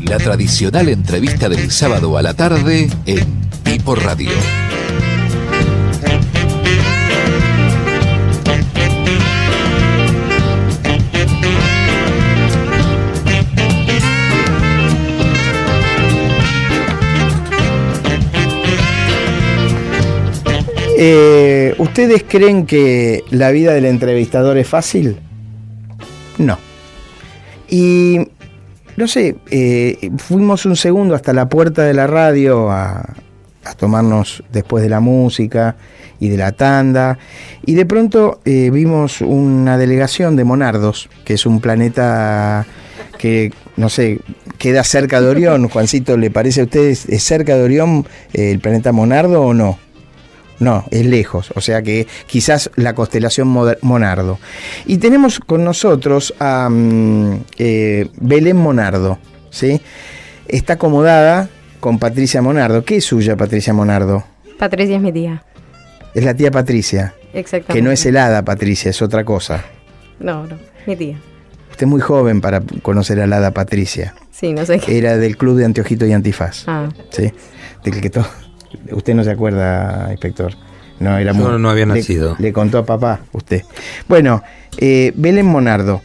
La tradicional entrevista del sábado a la tarde en Pipo Radio. ¿Ustedes creen que la vida del entrevistador es fácil? No. Y no sé, fuimos un segundo hasta la puerta de la radio a tomarnos después de la música y de la tanda, y de pronto vimos una delegación de monardos, que es un planeta que, no sé, queda cerca de Orión. Juancito, ¿le parece a ustedes, es cerca de Orión el planeta Monardo o no? No, es lejos, o sea que quizás la constelación Monardo. Y tenemos con nosotros a Belén Monardo, ¿sí? Está acomodada con Patricia Monardo. ¿Qué es suya, Patricia Monardo? Patricia es mi tía. Es la tía Patricia. Exactamente. Que no es el hada Patricia, es otra cosa. No, mi tía. Usted es muy joven para conocer a la hada Patricia. Sí, no sé qué. Era del club de Anteojito y Antifaz. Ah. ¿Sí? Del que todo... Usted no se acuerda, inspector. No, era muy... no había nacido. Le contó a papá, usted. Bueno, Belén Monardo,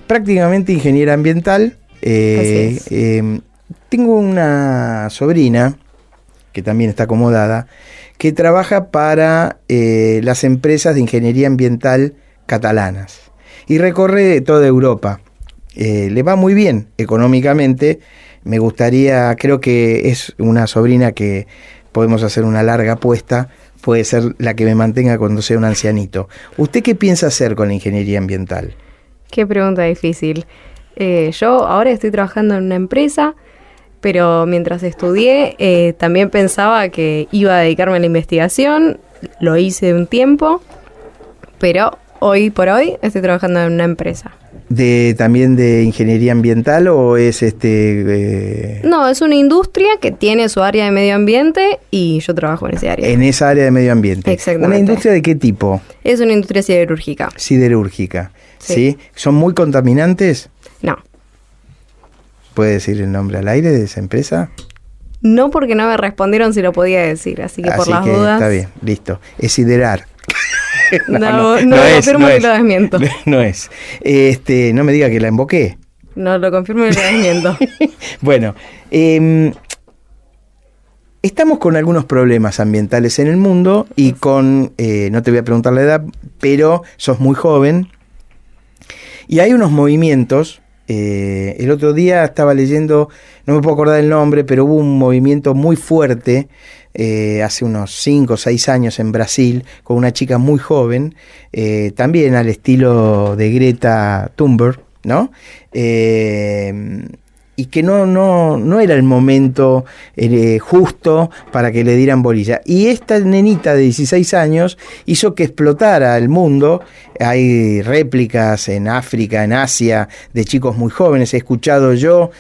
prácticamente ingeniera ambiental. Tengo una sobrina, que también está acomodada, que trabaja para las empresas de ingeniería ambiental catalanas. Y recorre toda Europa. Le va muy bien económicamente. Me gustaría, creo que es una sobrina que podemos hacer una larga apuesta, puede ser la que me mantenga cuando sea un ancianito. ¿Usted qué piensa hacer con la ingeniería ambiental? Qué pregunta difícil. Yo ahora estoy trabajando en una empresa, pero mientras estudié también pensaba que iba a dedicarme a la investigación, lo hice un tiempo, pero hoy por hoy estoy trabajando en una empresa. ¿También de ingeniería ambiental o es No, es una industria que tiene su área de medio ambiente y yo trabajo en ese área. En esa área de medio ambiente. Exactamente. ¿Una industria de qué tipo? Es una industria siderúrgica. Siderúrgica, sí. ¿Sí? ¿Son muy contaminantes? No. ¿Puede decir el nombre al aire de esa empresa? No, porque no me respondieron si lo podía decir, así que por las dudas... Está bien, listo. Es siderar. No lo confirmo y lo desmiento. No es. No me diga que la emboqué. No lo confirmo y lo desmiento. Bueno, estamos con algunos problemas ambientales en el mundo y con, no te voy a preguntar la edad, pero sos muy joven y hay unos movimientos. El otro día estaba leyendo, no me puedo acordar el nombre, pero hubo un movimiento muy fuerte hace unos 5 o 6 años en Brasil, con una chica muy joven, también al estilo de Greta Thunberg, ¿no? Y que no era el momento justo para que le dieran bolilla. Y esta nenita de 16 años hizo que explotara el mundo. Hay réplicas en África, en Asia, de chicos muy jóvenes. He escuchado yo,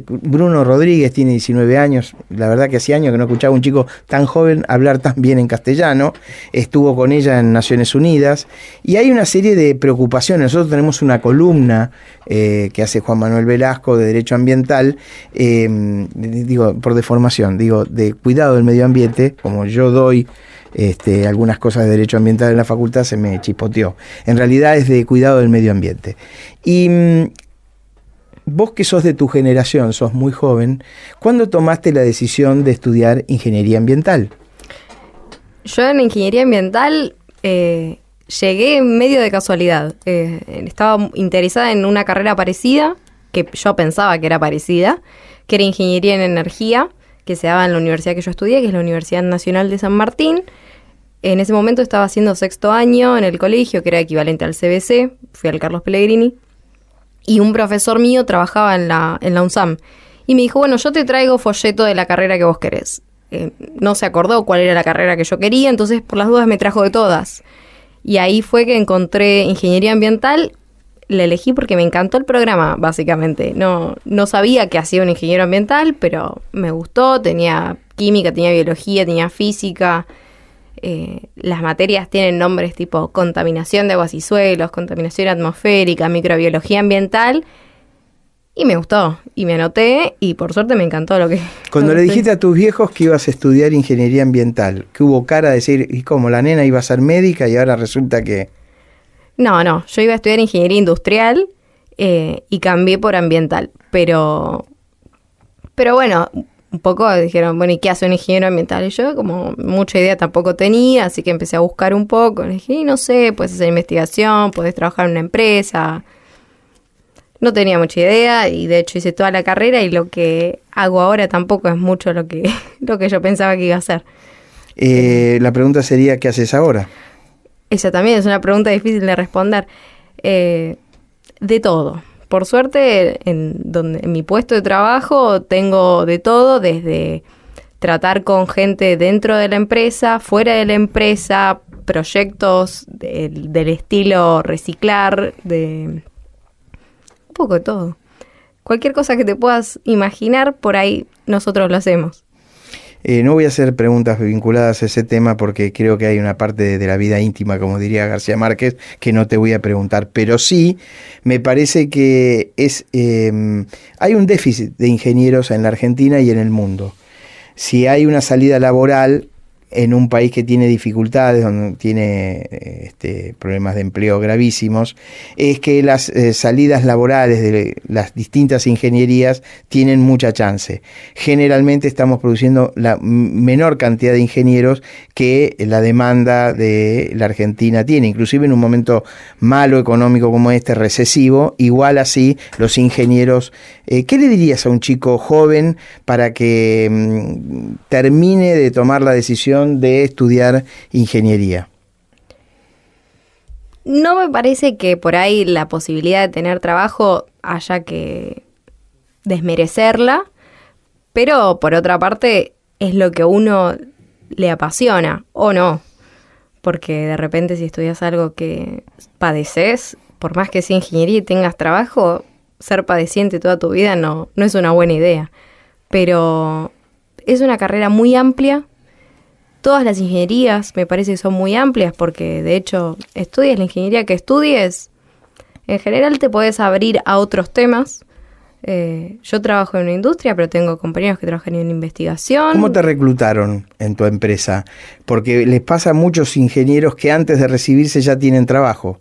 Bruno Rodríguez tiene 19 años. La verdad que hacía años que no escuchaba a un chico tan joven hablar tan bien en castellano. Estuvo con ella en Naciones Unidas. Y hay una serie de preocupaciones. Nosotros tenemos una columna que hace Juan Manuel Velasco de Derecho Ambiental, digo, por deformación, digo, de cuidado del medio ambiente, como yo doy algunas cosas de Derecho Ambiental en la facultad, se me chispoteó. En realidad es de cuidado del medio ambiente. Y vos que sos de tu generación, sos muy joven, ¿cuándo tomaste la decisión de estudiar ingeniería ambiental? Yo en ingeniería ambiental llegué medio de casualidad. Estaba interesada en una carrera parecida, que yo pensaba que era parecida, que era ingeniería en energía, que se daba en la universidad que yo estudié, que es la Universidad Nacional de San Martín. En ese momento estaba haciendo 6º año en el colegio, que era equivalente al CBC, fui al Carlos Pellegrini, y un profesor mío trabajaba en la UNSAM. Y me dijo, bueno, yo te traigo folleto de la carrera que vos querés. No se acordó cuál era la carrera que yo quería, entonces por las dudas me trajo de todas. Y ahí fue que encontré ingeniería ambiental. La elegí porque me encantó el programa, básicamente. No sabía que hacía un ingeniero ambiental, pero me gustó. Tenía química, tenía biología, tenía física. Las materias tienen nombres tipo contaminación de aguas y suelos, contaminación atmosférica, microbiología ambiental. Y me gustó, y me anoté, y por suerte me encantó lo que... Cuando lo le que dijiste a tus viejos que ibas a estudiar ingeniería ambiental, que hubo cara de decir, ¿y cómo? La nena iba a ser médica y ahora resulta que... No, yo iba a estudiar ingeniería industrial y cambié por ambiental, pero bueno, un poco dijeron, bueno, ¿y qué hace un ingeniero ambiental? Y yo como mucha idea tampoco tenía, así que empecé a buscar un poco. Le dije, no sé, puedes hacer investigación, puedes trabajar en una empresa. No tenía mucha idea y de hecho hice toda la carrera y lo que hago ahora tampoco es mucho lo que yo pensaba que iba a hacer. La pregunta sería, ¿qué haces ahora? Esa también es una pregunta difícil de responder. De todo. Por suerte, en mi puesto de trabajo tengo de todo, desde tratar con gente dentro de la empresa, fuera de la empresa, proyectos del estilo reciclar, un poco de todo. Cualquier cosa que te puedas imaginar, por ahí nosotros lo hacemos. No voy a hacer preguntas vinculadas a ese tema porque creo que hay una parte de la vida íntima, como diría García Márquez, que no te voy a preguntar. Pero sí, me parece que hay un déficit de ingenieros en la Argentina y en el mundo. Si hay una salida laboral en un país que tiene dificultades, donde tiene problemas de empleo gravísimos, es que las salidas laborales de las distintas ingenierías tienen mucha chance. Generalmente estamos produciendo la menor cantidad de ingenieros que la demanda de la Argentina tiene, inclusive en un momento malo económico como este, recesivo, igual así los ingenieros. ¿Qué le dirías a un chico joven para que termine de tomar la decisión de estudiar ingeniería? No me parece que por ahí la posibilidad de tener trabajo haya que desmerecerla, pero por otra parte es lo que a uno le apasiona, o no, porque de repente si estudias algo que padeces, por más que sea ingeniería y tengas trabajo, ser padeciente toda tu vida no es una buena idea, pero es una carrera muy amplia. Todas las ingenierías me parece que son muy amplias porque, de hecho, estudies la ingeniería que estudies, en general te podés abrir a otros temas. Yo trabajo en una industria, pero tengo compañeros que trabajan en investigación. ¿Cómo te reclutaron en tu empresa? Porque les pasa a muchos ingenieros que antes de recibirse ya tienen trabajo.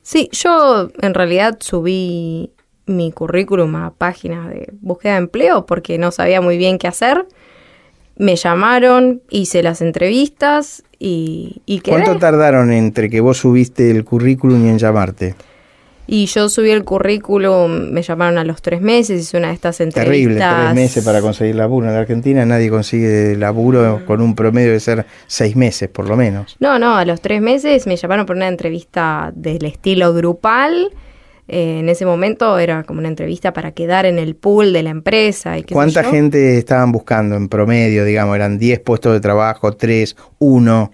Sí, yo en realidad subí mi currículum a páginas de búsqueda de empleo porque no sabía muy bien qué hacer. Me llamaron, hice las entrevistas y quedé. ¿Cuánto tardaron entre que vos subiste el currículum y en llamarte? Y yo subí el currículum, me llamaron a los 3 meses, hice una de estas entrevistas. Terrible, 3 meses para conseguir laburo. En la Argentina nadie consigue laburo con un promedio de ser 6 meses, por lo menos. No, a los 3 meses me llamaron por una entrevista del estilo grupal. En ese momento era como una entrevista para quedar en el pool de la empresa. Y ¿Cuánta gente estaban buscando en promedio? Digamos, ¿eran 10 puestos de trabajo, 3, 1?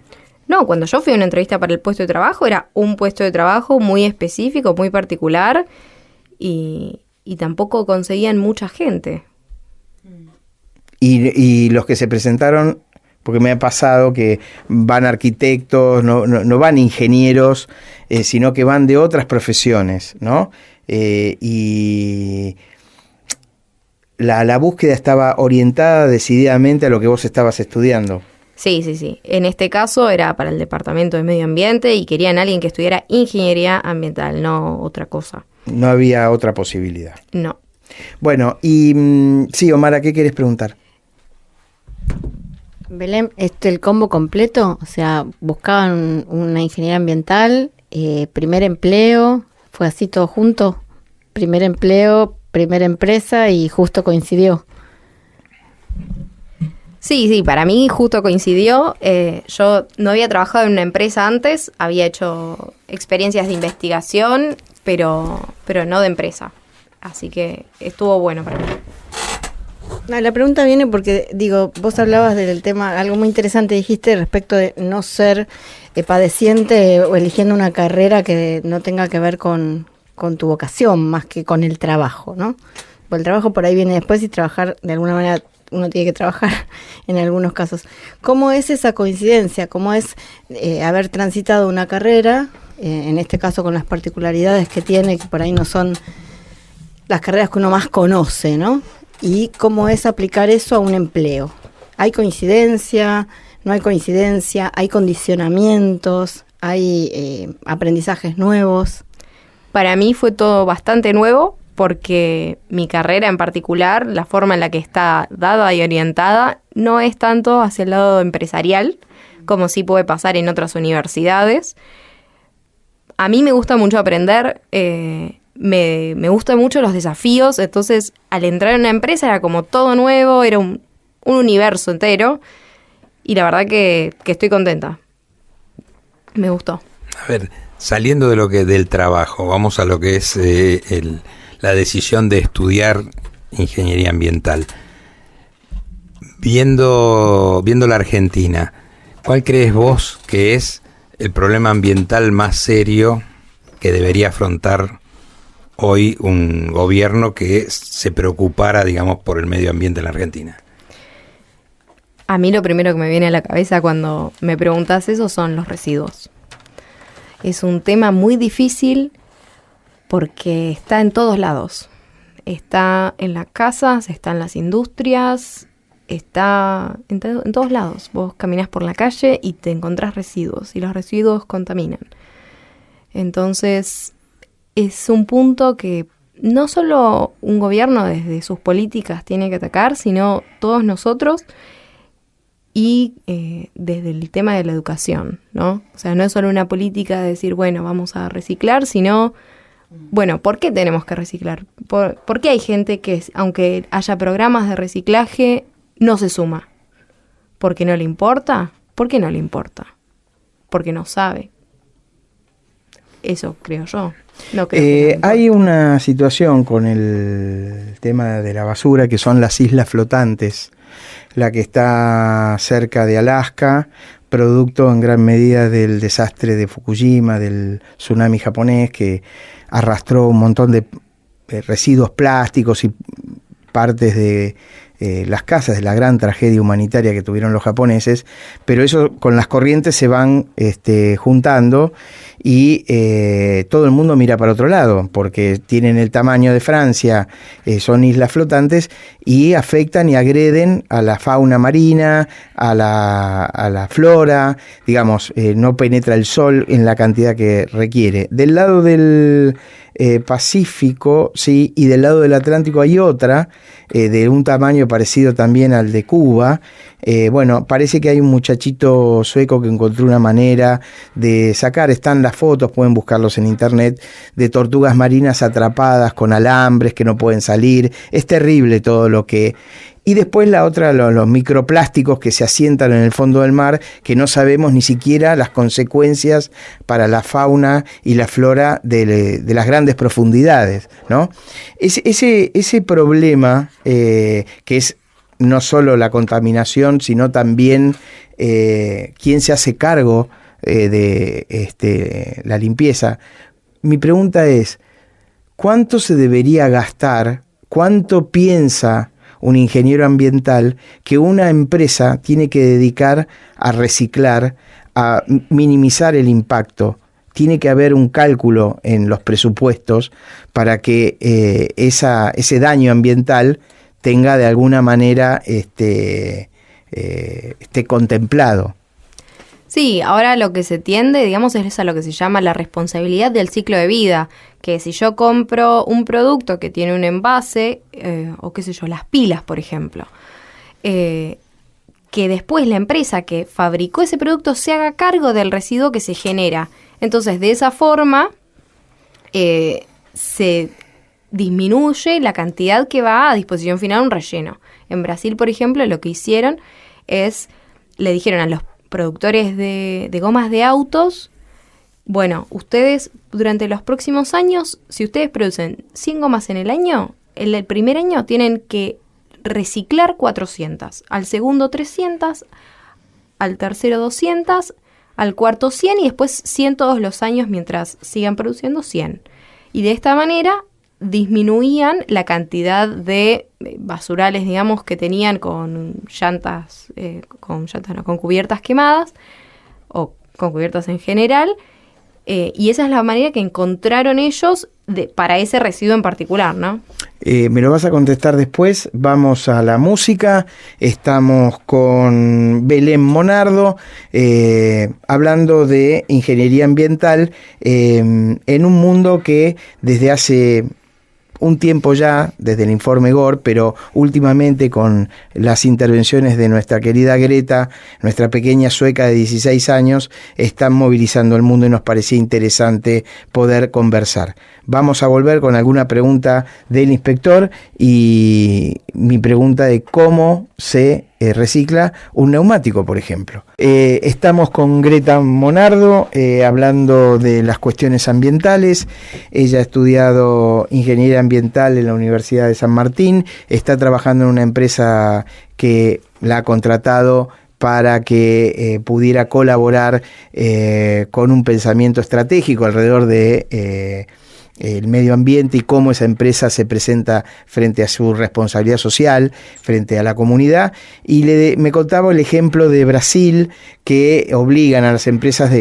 No, cuando yo fui a una entrevista para el puesto de trabajo, era un puesto de trabajo muy específico, muy particular, y tampoco conseguían mucha gente. Y los que se presentaron, porque me ha pasado que van arquitectos, no van ingenieros, sino que van de otras profesiones, ¿no? Y la búsqueda estaba orientada decididamente a lo que vos estabas estudiando. Sí. En este caso era para el Departamento de Medio Ambiente y querían a alguien que estudiara ingeniería ambiental, no otra cosa. No había otra posibilidad. No. Bueno, y sí, Omar, ¿qué querés preguntar? Belén, el combo completo, o sea, buscaban una ingeniería ambiental, primer empleo, fue así todo junto, primer empleo, primera empresa y justo coincidió. Sí, para mí justo coincidió. Yo no había trabajado en una empresa antes, había hecho experiencias de investigación, pero no de empresa. Así que estuvo bueno para mí. No, la pregunta viene porque, vos hablabas del tema, algo muy interesante dijiste respecto de no ser padeciente o eligiendo una carrera que no tenga que ver con tu vocación más que con el trabajo, ¿no? Pues el trabajo por ahí viene después y trabajar de alguna manera uno tiene que trabajar en algunos casos. ¿Cómo es esa coincidencia? ¿Cómo es haber transitado una carrera, en este caso con las particularidades que tiene, que por ahí no son las carreras que uno más conoce, ¿no? Y cómo es aplicar eso a un empleo. ¿Hay coincidencia? ¿No hay coincidencia? ¿Hay condicionamientos? ¿Hay aprendizajes nuevos? Para mí fue todo bastante nuevo porque mi carrera en particular, la forma en la que está dada y orientada, no es tanto hacia el lado empresarial, como sí puede pasar en otras universidades. A mí me gusta mucho aprender, me gustan mucho los desafíos, entonces al entrar en una empresa era como todo nuevo, era un universo entero, y la verdad que estoy contenta. Me gustó. A ver, saliendo de del trabajo, vamos a lo que es la decisión de estudiar ingeniería ambiental. Viendo la Argentina, ¿cuál crees vos que es el problema ambiental más serio que debería afrontar hoy un gobierno que se preocupara, digamos, por el medio ambiente en la Argentina? A mí lo primero que me viene a la cabeza cuando me preguntas eso son los residuos. Es un tema muy difícil porque está en todos lados. Está en las casas, está en las industrias, está en todos lados. Vos caminás por la calle y te encontrás residuos y los residuos contaminan. Entonces es un punto que no solo un gobierno desde sus políticas tiene que atacar, sino todos nosotros y desde el tema de la educación, ¿no? O sea, no es solo una política de decir, bueno, vamos a reciclar, sino, bueno, ¿por qué tenemos que reciclar? ¿Por qué hay gente que, aunque haya programas de reciclaje, no se suma? ¿Porque no le importa? ¿Por qué no le importa? Porque no sabe. Eso creo yo. No creo que hay una situación con el tema de la basura que son las islas flotantes, la que está cerca de Alaska, producto en gran medida del desastre de Fukushima, del tsunami japonés que arrastró un montón de residuos plásticos y partes de las casas, de la gran tragedia humanitaria que tuvieron los japoneses, pero eso con las corrientes se van juntando y todo el mundo mira para otro lado, porque tienen el tamaño de Francia, son islas flotantes y afectan y agreden a la fauna marina, a la flora, digamos, no penetra el sol en la cantidad que requiere. Del lado del Pacífico, sí, y del lado del Atlántico hay otra, de un tamaño parecido también al de Cuba. Bueno, parece que hay un muchachito sueco que encontró una manera de sacar, están las fotos, pueden buscarlos en internet, de tortugas marinas atrapadas con alambres que no pueden salir. Es terrible todo lo que... Y después la otra, los microplásticos que se asientan en el fondo del mar, que no sabemos ni siquiera las consecuencias para la fauna y la flora de las grandes profundidades, ¿no? Ese problema, que es no solo la contaminación, sino también quién se hace cargo de la limpieza. Mi pregunta es, ¿cuánto se debería gastar, cuánto piensa un ingeniero ambiental que una empresa tiene que dedicar a reciclar, a minimizar el impacto? Tiene que haber un cálculo en los presupuestos para que ese daño ambiental tenga de alguna manera esté contemplado. Sí, ahora lo que se tiende, digamos, es a lo que se llama la responsabilidad del ciclo de vida, que si yo compro un producto que tiene un envase, o qué sé yo, las pilas, por ejemplo, que después la empresa que fabricó ese producto se haga cargo del residuo que se genera. Entonces, de esa forma, se disminuye la cantidad que va a disposición final un relleno. En Brasil, por ejemplo, lo que hicieron es, le dijeron a los productores de gomas de autos, bueno, ustedes durante los próximos años, si ustedes producen 100 gomas en el año, el primer año tienen que reciclar 400, al segundo 300, al tercero 200, al cuarto 100 y después 100 todos los años mientras sigan produciendo 100. Y de esta manera disminuían la cantidad de basurales, digamos, que tenían con cubiertas quemadas o con cubiertas en general, Y esa es la manera que encontraron ellos para ese residuo en particular, ¿no? Me lo vas a contestar después. Vamos a la música. Estamos con Belén Monardo hablando de ingeniería ambiental en un mundo que desde hace un tiempo ya, desde el informe Gore, pero últimamente con las intervenciones de nuestra querida Greta, nuestra pequeña sueca de 16 años, están movilizando el mundo y nos parecía interesante poder conversar. Vamos a volver con alguna pregunta del inspector y mi pregunta de cómo se recicla un neumático, por ejemplo. Estamos con Greta Monardo hablando de las cuestiones ambientales. Ella ha estudiado ingeniería ambiental en la Universidad de San Martín, está trabajando en una empresa que la ha contratado para que pudiera colaborar con un pensamiento estratégico alrededor de el medio ambiente y cómo esa empresa se presenta frente a su responsabilidad social, frente a la comunidad. Y me contaba el ejemplo de Brasil, que obligan a las empresas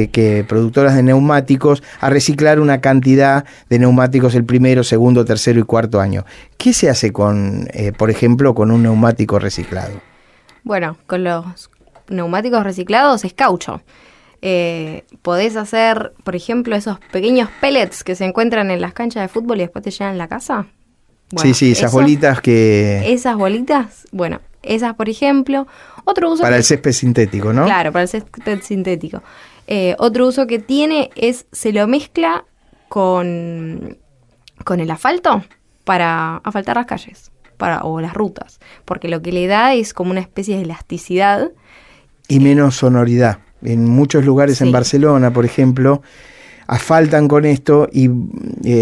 productoras de neumáticos a reciclar una cantidad de neumáticos el primero, segundo, tercero y cuarto año. ¿Qué se hace por ejemplo, con un neumático reciclado? Bueno, con los neumáticos reciclados es caucho. Podés hacer, por ejemplo, esos pequeños pellets que se encuentran en las canchas de fútbol y después te llenan la casa. Bueno, sí, esas bolitas que... Esas bolitas, bueno, esas por ejemplo. Otro uso para el césped sintético, ¿no? Claro, para el césped sintético. Otro uso que tiene se lo mezcla con el asfalto para asfaltar las calles o las rutas, porque lo que le da es como una especie de elasticidad. Y menos sonoridad. En muchos lugares en Barcelona, por ejemplo, asfaltan con esto y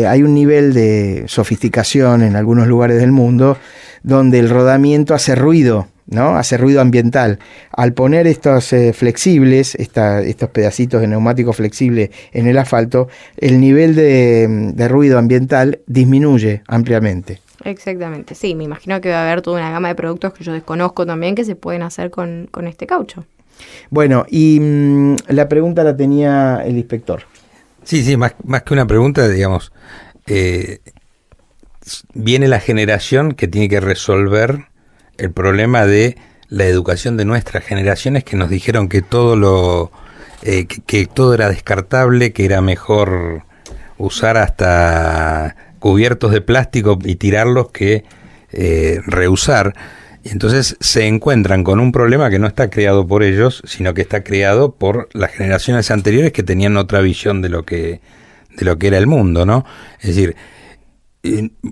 hay un nivel de sofisticación en algunos lugares del mundo donde el rodamiento hace ruido, ¿no? Hace ruido ambiental. Al poner estos flexibles, estos pedacitos de neumático flexible en el asfalto, el nivel de ruido ambiental disminuye ampliamente. Exactamente, sí, me imagino que va a haber toda una gama de productos que yo desconozco también que se pueden hacer con este caucho. Bueno, y la pregunta la tenía el inspector. Sí, más que una pregunta, digamos, viene la generación que tiene que resolver el problema de la educación de nuestras generaciones, que nos dijeron que todo que todo era descartable, que era mejor usar hasta cubiertos de plástico y tirarlos que reusar. Y entonces se encuentran con un problema que no está creado por ellos, sino que está creado por las generaciones anteriores que tenían otra visión de lo que era el mundo, ¿no? Es decir,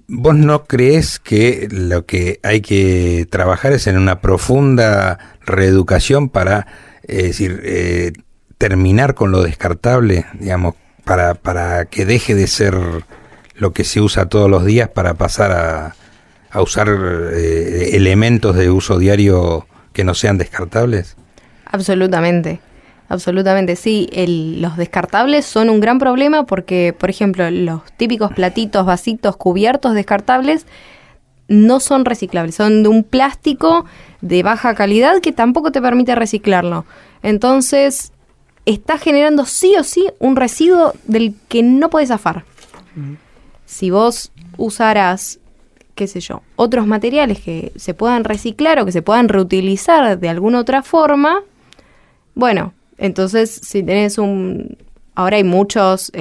¿vos no crees que lo que hay que trabajar es en una profunda reeducación para, terminar con lo descartable, digamos, para que deje de ser lo que se usa todos los días para pasar a usar elementos de uso diario que no sean descartables? Absolutamente, sí. Los descartables son un gran problema porque, por ejemplo, los típicos platitos, vasitos, cubiertos descartables no son reciclables, son de un plástico de baja calidad que tampoco te permite reciclarlo. Entonces, está generando sí o sí un residuo del que no podés zafar. Si vos usaras, qué sé yo, otros materiales que se puedan reciclar o que se puedan reutilizar de alguna otra forma, bueno, entonces si tenés ahora hay muchos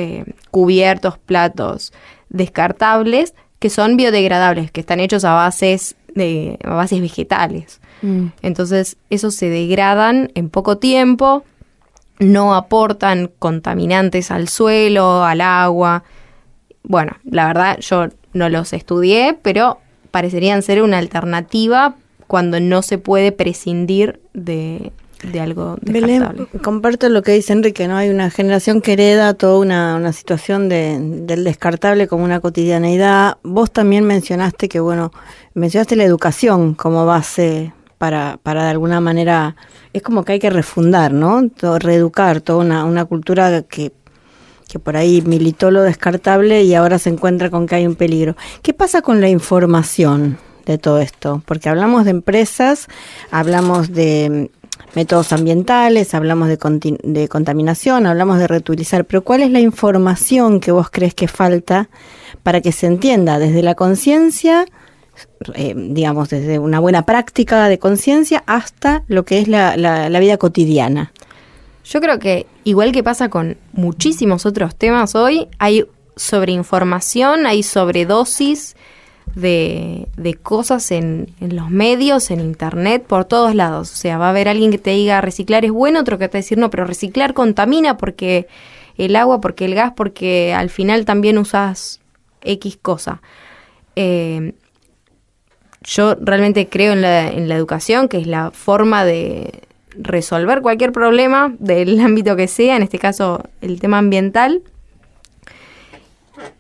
cubiertos, platos descartables que son biodegradables, que están hechos a bases vegetales. Entonces esos se degradan en poco tiempo, no aportan contaminantes al suelo, al agua. Bueno, la verdad yo no los estudié, pero parecerían ser una alternativa cuando no se puede prescindir de algo descartable. Belén, comparto lo que dice Enrique, ¿no? Hay una generación que hereda toda una situación del descartable como una cotidianeidad. Vos también mencionaste mencionaste la educación como base para de alguna manera, es como que hay que refundar, ¿no? Reeducar toda una cultura que por ahí militó lo descartable y ahora se encuentra con que hay un peligro. ¿Qué pasa con la información de todo esto? Porque hablamos de empresas, hablamos de métodos ambientales, hablamos de contaminación, hablamos de reutilizar, pero ¿cuál es la información que vos crees que falta para que se entienda desde la conciencia, digamos, desde una buena práctica de conciencia hasta lo que es la vida cotidiana? Yo creo que, igual que pasa con muchísimos otros temas hoy, hay sobreinformación, hay sobredosis de cosas en los medios, en internet, por todos lados. O sea, va a haber alguien que te diga reciclar es bueno, otro que te va a decir no, pero reciclar contamina porque el agua, porque el gas, porque al final también usas X cosa. Yo realmente creo en la educación, que es la forma de resolver cualquier problema del ámbito que sea, en este caso el tema ambiental.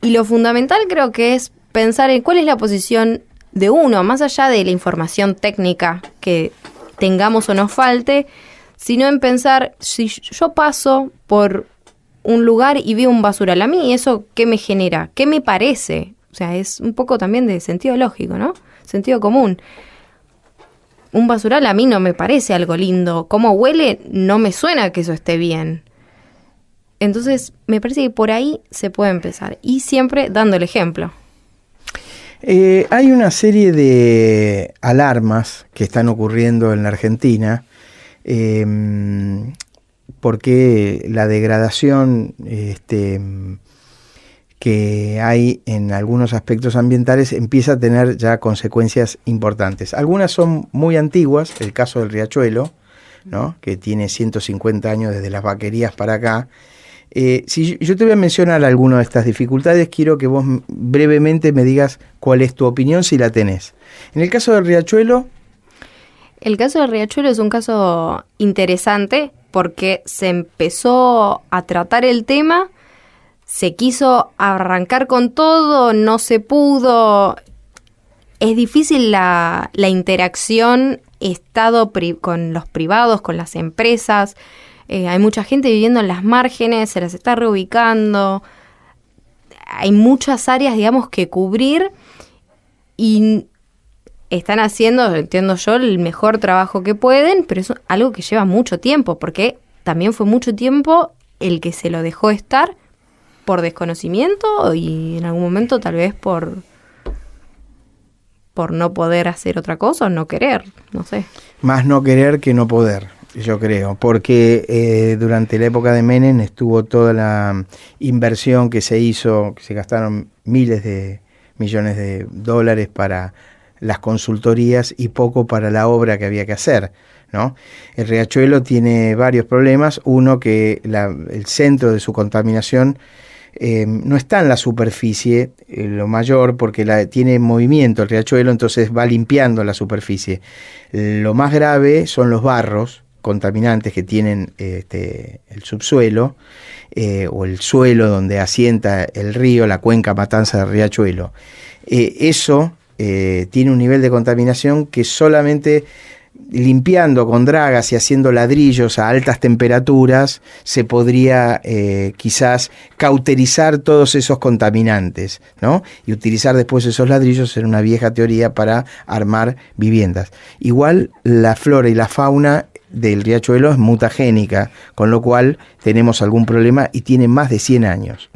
Y lo fundamental creo que es pensar en cuál es la posición de uno, más allá de la información técnica que tengamos o nos falte, sino en pensar, si yo paso por un lugar y veo un basural, a mí eso ¿qué me genera? ¿Qué me parece? O sea, es un poco también de sentido lógico, ¿no? Sentido común. Un basural a mí no me parece algo lindo. Cómo huele, no me suena que eso esté bien. Entonces, me parece que por ahí se puede empezar. Y siempre dando el ejemplo. Hay una serie de alarmas que están ocurriendo en la Argentina porque la degradación que hay en algunos aspectos ambientales empieza a tener ya consecuencias importantes. Algunas son muy antiguas, el caso del Riachuelo, ¿no?, que tiene 150 años desde las vaquerías para acá. Si yo te voy a mencionar algunas de estas dificultades, quiero que vos brevemente me digas cuál es tu opinión, si la tenés. En el caso del Riachuelo... El caso del Riachuelo es un caso interesante porque se empezó a tratar el tema, se quiso arrancar con todo, no se pudo. Es difícil la interacción Estado con los privados, con las empresas. Hay mucha gente viviendo en las márgenes, se las está reubicando. Hay muchas áreas, digamos, que cubrir y están haciendo, entiendo yo, el mejor trabajo que pueden, pero es algo que lleva mucho tiempo, porque también fue mucho tiempo el que se lo dejó estar por desconocimiento y en algún momento tal vez por no poder hacer otra cosa o no querer, no sé. Más no querer que no poder. Yo creo, porque durante la época de Menem estuvo toda la inversión que se hizo, que se gastaron miles de millones de dólares para las consultorías y poco para la obra que había que hacer, ¿no? El Riachuelo tiene varios problemas. Uno, que el centro de su contaminación no está en la superficie, lo mayor, porque tiene movimiento el Riachuelo, entonces va limpiando la superficie. Lo más grave son los barros contaminantes que tienen el subsuelo o el suelo donde asienta el río, la cuenca Matanza del Riachuelo. Eso tiene un nivel de contaminación que solamente limpiando con dragas y haciendo ladrillos a altas temperaturas se podría quizás cauterizar todos esos contaminantes, ¿no? Y utilizar después esos ladrillos en una vieja teoría para armar viviendas. Igual la flora y la fauna del Riachuelo es mutagénica, con lo cual tenemos algún problema y tiene más de 100 años.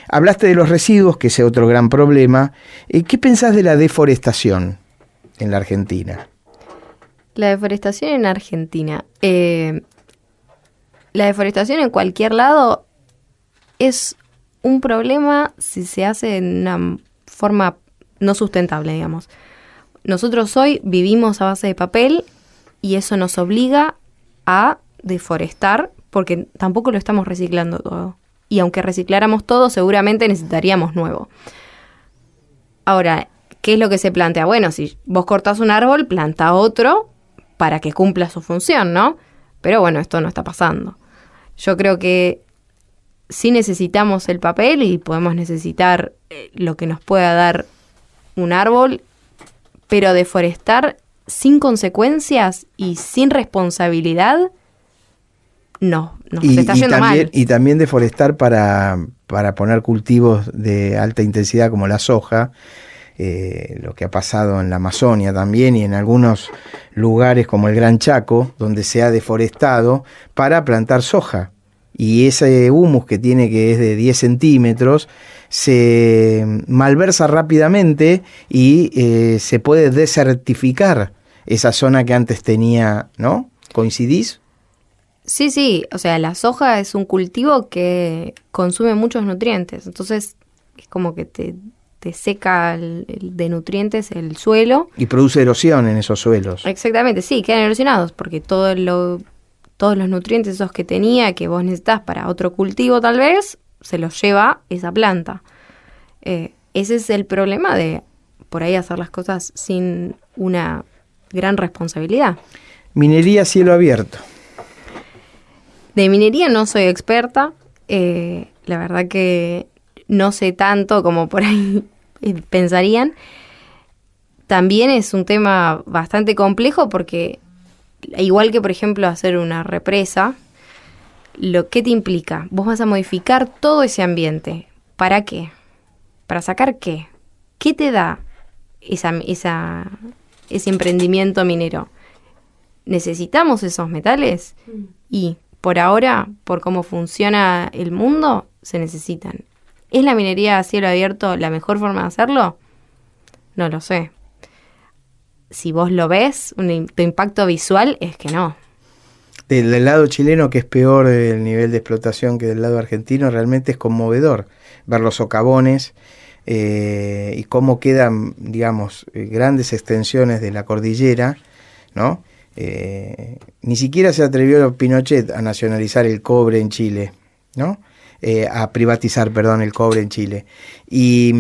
Hablaste de los residuos, que es otro gran problema. ¿Qué pensás de la deforestación en la Argentina? La deforestación en Argentina. La deforestación en cualquier lado es un problema si se hace de una forma no sustentable, digamos. Nosotros hoy vivimos a base de papel y eso nos obliga a deforestar porque tampoco lo estamos reciclando todo. Y aunque recicláramos todo, seguramente necesitaríamos nuevo. Ahora, ¿qué es lo que se plantea? Bueno, si vos cortás un árbol, planta otro para que cumpla su función, ¿no? Pero bueno, esto no está pasando. Yo creo que sí necesitamos el papel y podemos necesitar lo que nos pueda dar un árbol, pero deforestar sin consecuencias y sin responsabilidad, no, se está yendo mal. Y también deforestar para poner cultivos de alta intensidad como la soja, lo que ha pasado en la Amazonia también y en algunos lugares como el Gran Chaco, donde se ha deforestado para plantar soja. Y ese humus que tiene, que es de 10 centímetros, se malversa rápidamente y se puede desertificar esa zona que antes tenía, ¿no? ¿Coincidís? Sí, o sea, la soja es un cultivo que consume muchos nutrientes, entonces es como que te seca de nutrientes el suelo. Y produce erosión en esos suelos. Exactamente, sí, quedan erosionados porque todos los nutrientes esos que tenía, que vos necesitas para otro cultivo tal vez, se los lleva esa planta. Ese es el problema de por ahí hacer las cosas sin una gran responsabilidad. Minería a cielo abierto. De minería no soy experta, la verdad que no sé tanto como por ahí pensarían. También es un tema bastante complejo porque, igual que por ejemplo hacer una represa, ¿qué te implica? Vos vas a modificar todo ese ambiente. ¿Para qué? ¿Para sacar qué? ¿Qué te da ese emprendimiento minero? ¿Necesitamos esos metales? Y por ahora, por cómo funciona el mundo, se necesitan. ¿Es la minería a cielo abierto la mejor forma de hacerlo? No lo sé. Si vos lo ves, tu impacto visual es que no. Del lado chileno, que es peor el nivel de explotación que del lado argentino, realmente es conmovedor ver los socavones y cómo quedan, digamos, grandes extensiones de la cordillera, ¿no? Ni siquiera se atrevió Pinochet a nacionalizar el cobre en Chile, ¿no? A privatizar, perdón, el cobre en Chile. Y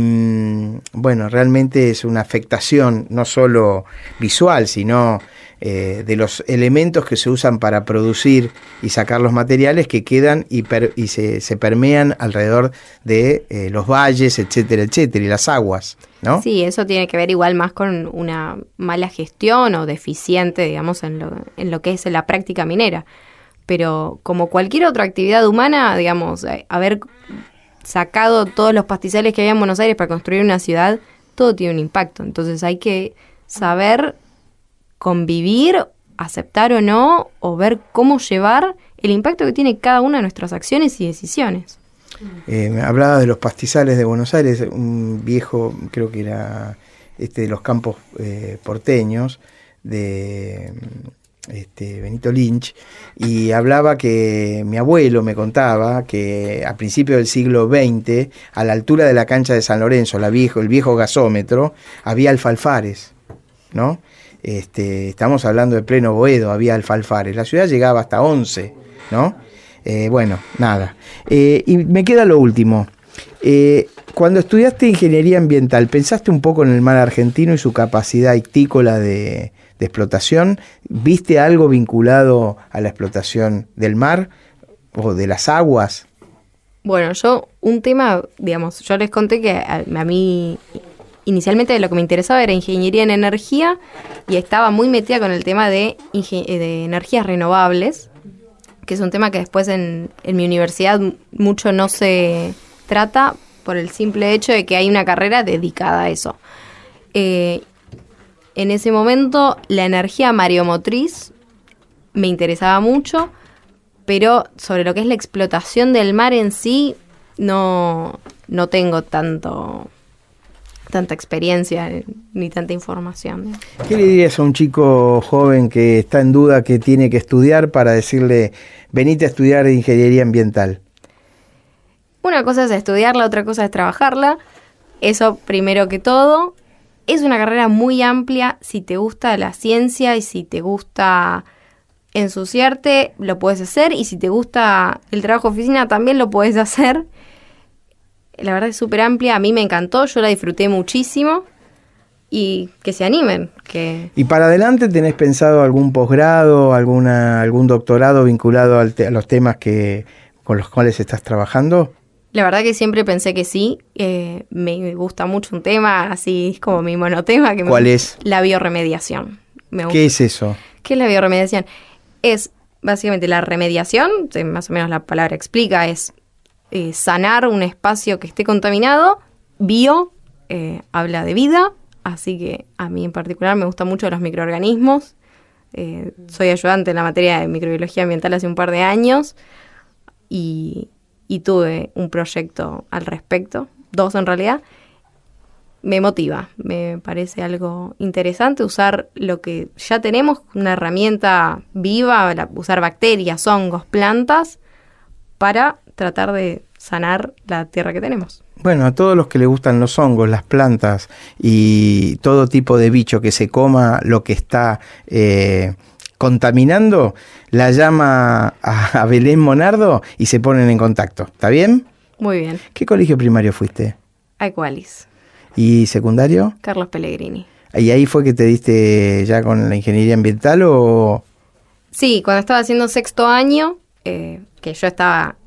bueno, realmente es una afectación no solo visual, sino de los elementos que se usan para producir y sacar los materiales que quedan y se permean alrededor de los valles, etcétera, etcétera, y las aguas, ¿no? Sí, eso tiene que ver igual más con una mala gestión o deficiente, digamos, en lo que es la práctica minera. Pero como cualquier otra actividad humana, digamos, haber sacado todos los pastizales que había en Buenos Aires para construir una ciudad, todo tiene un impacto. Entonces hay que saber convivir, aceptar o no, o ver cómo llevar el impacto que tiene cada una de nuestras acciones y decisiones. Hablaba de los pastizales de Buenos Aires, un viejo, creo que era de los campos porteños, de Benito Lynch, y hablaba que mi abuelo me contaba que a principios del siglo XX, a la altura de la cancha de San Lorenzo, el viejo gasómetro, había alfalfares, ¿no? Estamos hablando de pleno Boedo, había alfalfares. La ciudad llegaba hasta 11, ¿no? Bueno, nada. Y me queda lo último. Cuando estudiaste ingeniería ambiental, ¿pensaste un poco en el mar argentino y su capacidad ictícola de explotación? ¿Viste algo vinculado a la explotación del mar o de las aguas? Bueno, un tema, digamos, yo les conté que a mí inicialmente lo que me interesaba era ingeniería en energía y estaba muy metida con el tema de energías renovables, que es un tema que después en mi universidad mucho no se trata por el simple hecho de que hay una carrera dedicada a eso. En ese momento la energía mareomotriz me interesaba mucho, pero sobre lo que es la explotación del mar en sí no tengo tanta experiencia ni tanta información. ¿Qué le dirías a un chico joven que está en duda que tiene que estudiar para decirle, venite a estudiar ingeniería ambiental? Una cosa es estudiarla, otra cosa es trabajarla. Eso primero que todo. Es una carrera muy amplia. Si te gusta la ciencia y si te gusta ensuciarte, lo puedes hacer. Y si te gusta el trabajo de oficina, también lo puedes hacer. La verdad es súper amplia. A mí me encantó, yo la disfruté muchísimo. Y que se animen. ¿Y para adelante tenés pensado algún posgrado, algún doctorado vinculado a los temas con los cuales estás trabajando? La verdad que siempre pensé que sí. Me gusta mucho un tema, así es como mi monotema. ¿Cuál es? La biorremediación. ¿Qué es eso? ¿Qué es la biorremediación? Es básicamente la remediación, más o menos la palabra explica, es sanar un espacio que esté contaminado, bio habla de vida, así que a mí en particular me gustan mucho los microorganismos. Soy ayudante en la materia de microbiología ambiental hace un par de años y tuve un proyecto al respecto, 2 en realidad. Me motiva, me parece algo interesante usar lo que ya tenemos, una herramienta viva, usar bacterias, hongos, plantas, para tratar de sanar la tierra que tenemos. Bueno, a todos los que les gustan los hongos, las plantas y todo tipo de bicho que se coma lo que está contaminando, la llama a Belén Monardo y se ponen en contacto. ¿Está bien? Muy bien. ¿Qué colegio primario fuiste? Equalis. ¿Y secundario? Carlos Pellegrini. ¿Y ahí fue que te diste ya con la ingeniería ambiental o...? Sí, cuando estaba haciendo 6º año, que yo estaba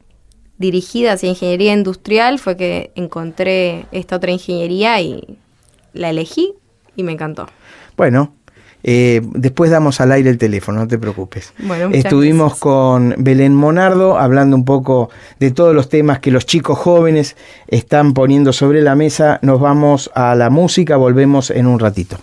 dirigida hacia ingeniería industrial, fue que encontré esta otra ingeniería y la elegí y me encantó. Bueno, después damos al aire el teléfono, no te preocupes. Bueno, estuvimos con Belén Monardo hablando un poco de todos los temas que los chicos jóvenes están poniendo sobre la mesa. Nos vamos a la música, volvemos en un ratito.